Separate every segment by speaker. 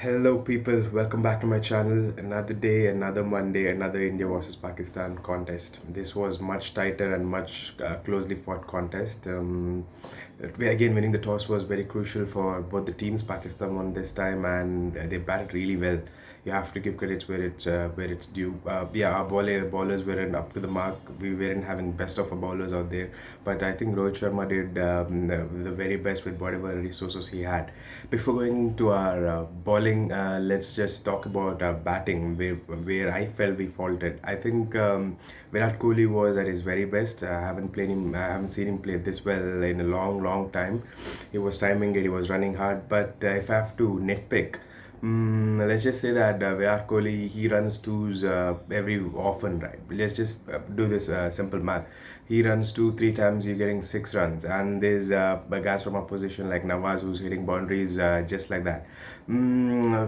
Speaker 1: Hello, people. Welcome back to my channel. Another day, another Monday, another India versus Pakistan contest. This was much tighter and much closely fought contest. Again, winning the toss was very crucial for both the teams. Pakistan won this time, and they batted really well. You have to give credits where it's due. Yeah, our bowlers weren't up to the mark. We weren't having best of our bowlers out there, but I think Rohit Sharma did the very best with whatever resources he had. Before going to our bowling, let's just talk about batting, where I felt we faulted. I think Virat Kohli was at his very best. I haven't seen him play this well in a long time. He was timing it. He was running hard. But if I have to nitpick, let's just say that Virat Kohli, he runs twos every often, right? Let's just do this simple math. He runs two, three times, you're getting 6 runs, and there's guys from opposition like Nawaz who's hitting boundaries just like that.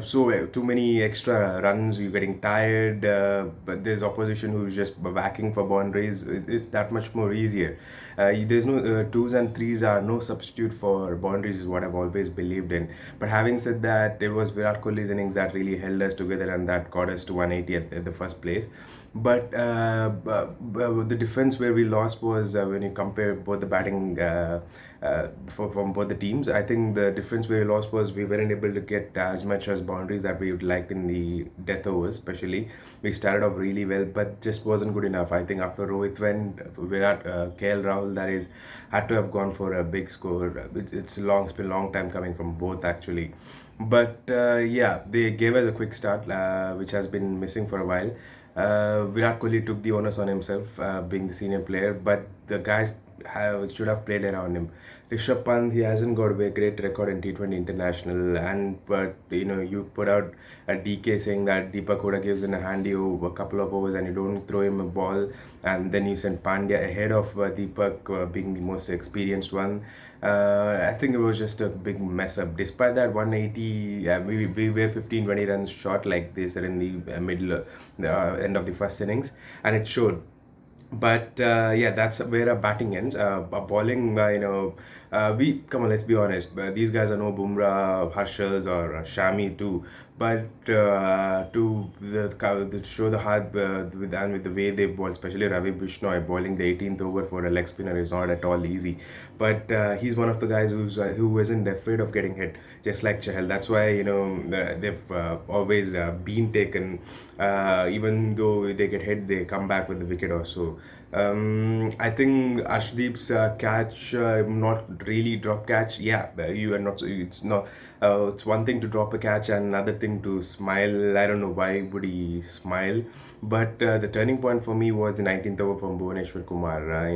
Speaker 1: So too many extra runs, you're getting tired. But there's opposition who's just whacking for boundaries. It's that much more easier. There's no twos and threes are no substitute for boundaries is what I've always believed in. But having said that, it was Virat Kohli's innings that really held us together and that got us to 180 at the first place. But the difference where we lost was when you compare both the batting from both the teams. I think the difference where we lost was we weren't able to get as much as boundaries that we would like in the death overs, especially. We started off really well, but just wasn't good enough. I think after Rohit went, Virat, KL Rahul, that is, had to have gone for a big score. It's been a long time coming from both actually. But yeah, they gave us a quick start, which has been missing for a while. Virat Kohli took the onus on himself, being the senior player, but the guys should have played around him. Rishabh Pant, he hasn't got a great record in T20 international, and but you put out a DK saying that Deepak Huda gives in a handy over a couple of overs and you don't throw him a ball, and then you send Pandya ahead of Deepak being the most experienced one. I think it was just a big mess up. Despite that 180, we were 15-20 runs short, like they said in the middle, end of the first innings, and it showed. But yeah, that's where our batting ends. Our bowling, we come on. Let's be honest. These guys are no Bumrah, Harshals, or Shami too. But to show the heart with the way they bowl, especially Ravi Bishnoi bowling the 18th over for a leg spinner is not at all easy. But he's one of the guys who isn't afraid of getting hit, just like Chahal. That's why they've always been taken. Even though they get hit, they come back with a wicket or so. I think Ashdeep's catch, not really drop catch. Yeah, you are not. It's not. It's one thing to drop a catch and another thing to smile. I don't know why would he smile, but the turning point for me was the 19th over from Bhuvaneshwar Kumar.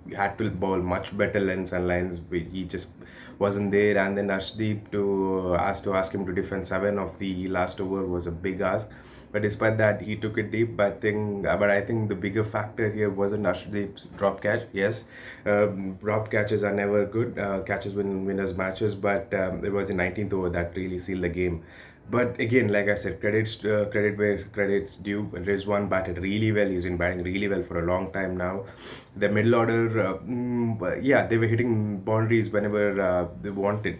Speaker 1: He had to bowl much better lengths and lines. He just wasn't there, and then Ashdeep to ask him to defend 7 of the last over was a big ask. But despite that, he took it deep. But I think the bigger factor here wasn't Arshdeep's drop catch. Yes, drop catches are never good. Catches win winners matches, but it was the 19th over that really sealed the game. But again, like I said, credit where credit's due. Rizwan batted really well. He's been batting really well for a long time now. The middle order, yeah, they were hitting boundaries whenever they wanted.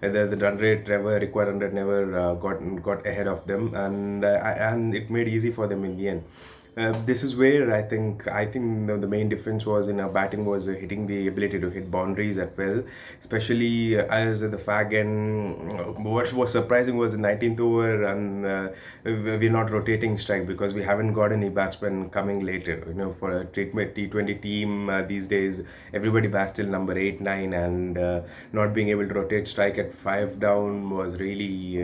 Speaker 1: The run rate never required run rate never got ahead of them, and it made easy for them in the end. This is where I think the main difference was in our batting was hitting the ability to hit boundaries at well, especially as the fag. And what was surprising was the 19th over, and we're not rotating strike because we haven't got any batsmen coming later. For a treatment T20 team these days, everybody bats till number 8, 9, and not being able to rotate strike at 5 down was really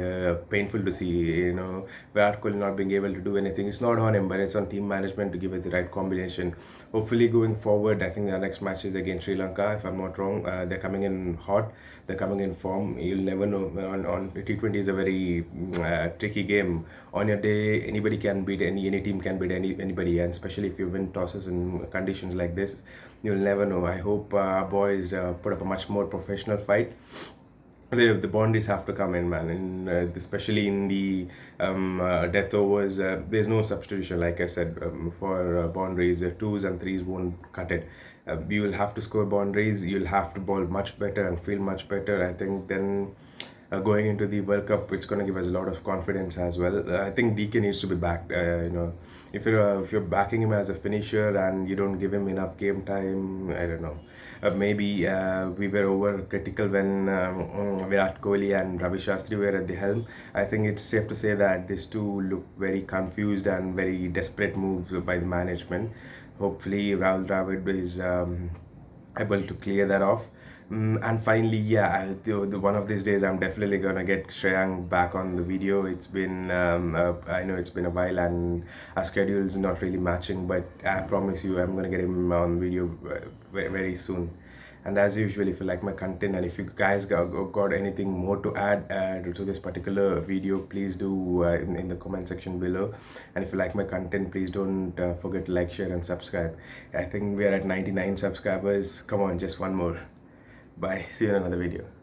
Speaker 1: painful to see. Virat Kohli not being able to do anything. It's not on him, but it's on team management to give us the right combination. Hopefully, going forward, I think the next match is against Sri Lanka. If I'm not wrong, they're coming in hot. They're coming in form. You'll never know. On T20 is a very tricky game. On your day, anybody can beat any team can beat anybody, and especially if you win tosses in conditions like this, you'll never know. I hope our boys put up a much more professional fight. The boundaries have to come in, man, and especially in the death overs, there's no substitution. Like I said, for boundaries, twos and threes won't cut it. You will have to score boundaries. You'll have to bowl much better and feel much better. I think then going into the World Cup, it's going to give us a lot of confidence as well. I think DK needs to be backed. If you're backing him as a finisher and you don't give him enough game time, I don't know. Maybe we were over critical when Virat Kohli and Ravi Shastri were at the helm. I think it's safe to say that these two look very confused and very desperate moves by the management. Hopefully, Rahul Dravid is able to clear that off. And finally, yeah, one of these days I'm definitely gonna get Shreyang back on the video. It's been I know it's been a while and our schedule's not really matching, but I promise you I'm gonna get him on video very soon. And as usual, if you like my content and if you guys got anything more to add to this particular video, please do in the comment section below. And if you like my content, please don't forget to like, share and subscribe. I think we are at 99 subscribers. Come on, just one more. Bye. See you in another video.